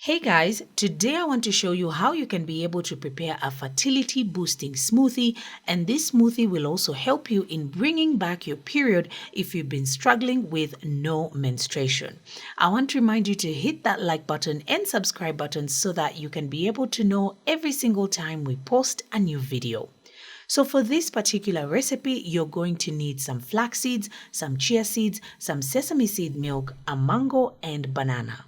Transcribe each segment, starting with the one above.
Hey guys, today I want to show you how you can be able to prepare a fertility boosting smoothie, and this smoothie will also help you in bringing back your period if you've been struggling with no menstruation. I want to remind you to hit that like button and subscribe button so that you can be able to know every single time we post a new video. So for this particular recipe, you're going to need some flax seeds, some chia seeds, some sesame seed milk, a mango, and banana.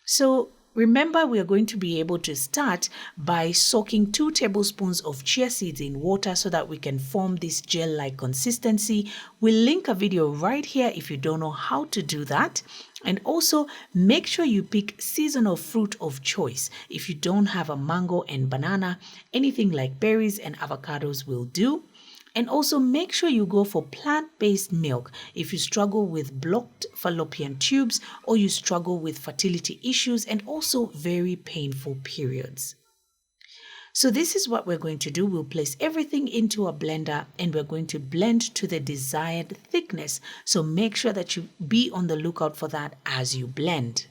So remember, we are going to be able to start by soaking 2 tablespoons of chia seeds in water so that we can form this gel-like consistency. We'll link a video right here if you don't know how to do that. And also make sure you pick seasonal fruit of choice. If you don't have a mango and banana, anything like berries and avocados will do. And also make sure you go for plant-based milk if you struggle with blocked fallopian tubes or you struggle with fertility issues and also very painful periods. So this is what we're going to do. We'll place everything into a blender and we're going to blend to the desired thickness. So make sure that you be on the lookout for that as you blend.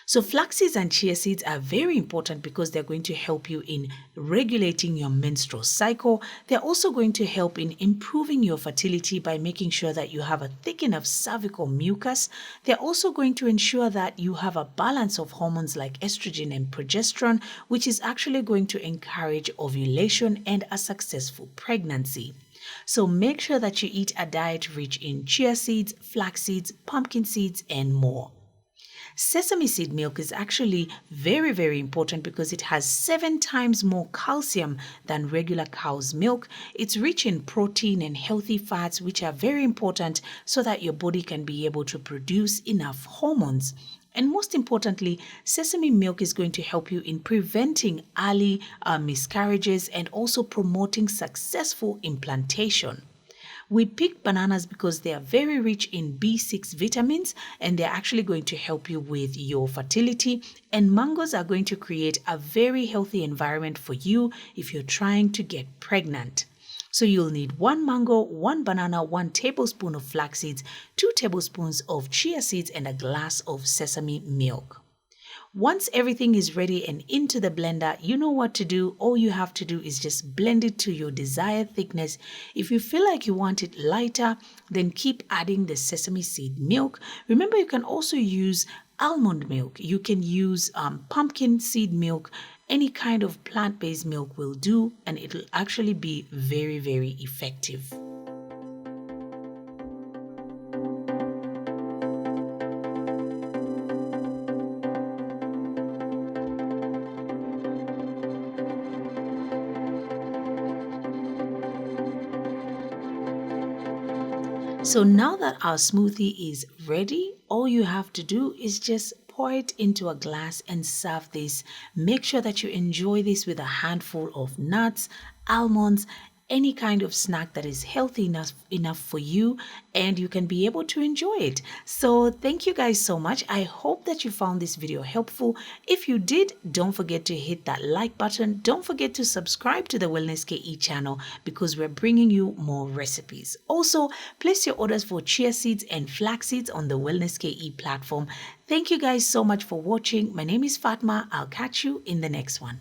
So flax seeds and chia seeds are very important because they're going to help you in regulating your menstrual cycle. They're also going to help in improving your fertility by making sure that you have a thick enough cervical mucus. They're also going to ensure that you have a balance of hormones like estrogen and progesterone, which is actually going to encourage ovulation and a successful pregnancy. So make sure that you eat a diet rich in chia seeds, flax seeds, pumpkin seeds, and more. Sesame seed milk is actually very, very important because it has 7 times more calcium than regular cow's milk. It's rich in protein and healthy fats, which are very important so that your body can be able to produce enough hormones. And most importantly, sesame milk is going to help you in preventing early miscarriages and also promoting successful implantation. We pick bananas because they are very rich in B6 vitamins and they're actually going to help you with your fertility. And mangoes are going to create a very healthy environment for you if you're trying to get pregnant. So you'll need 1 mango, 1 banana, 1 tablespoon of flax seeds, 2 tablespoons of chia seeds, and a glass of sesame milk. Once everything is ready and into the blender, you know what to do. All you have to do is just blend it to your desired thickness. If you feel like you want it lighter, then keep adding the sesame seed milk. Remember, you can also use almond milk. You can use pumpkin seed milk. Any kind of plant-based milk will do, and it'll actually be very, very effective. So now that our smoothie is ready, all you have to do is just pour it into a glass and serve this. Make sure that you enjoy this with a handful of nuts, almonds, any kind of snack that is healthy enough for you, and you can be able to enjoy it. So thank you guys so much. I hope that you found this video helpful. If you did, don't forget to hit that like button. Don't forget to subscribe to the Wellness KE channel because we're bringing you more recipes. Also, place your orders for chia seeds and flax seeds on the Wellness KE platform. Thank you guys so much for watching. My name is Fatma. I'll catch you in the next one.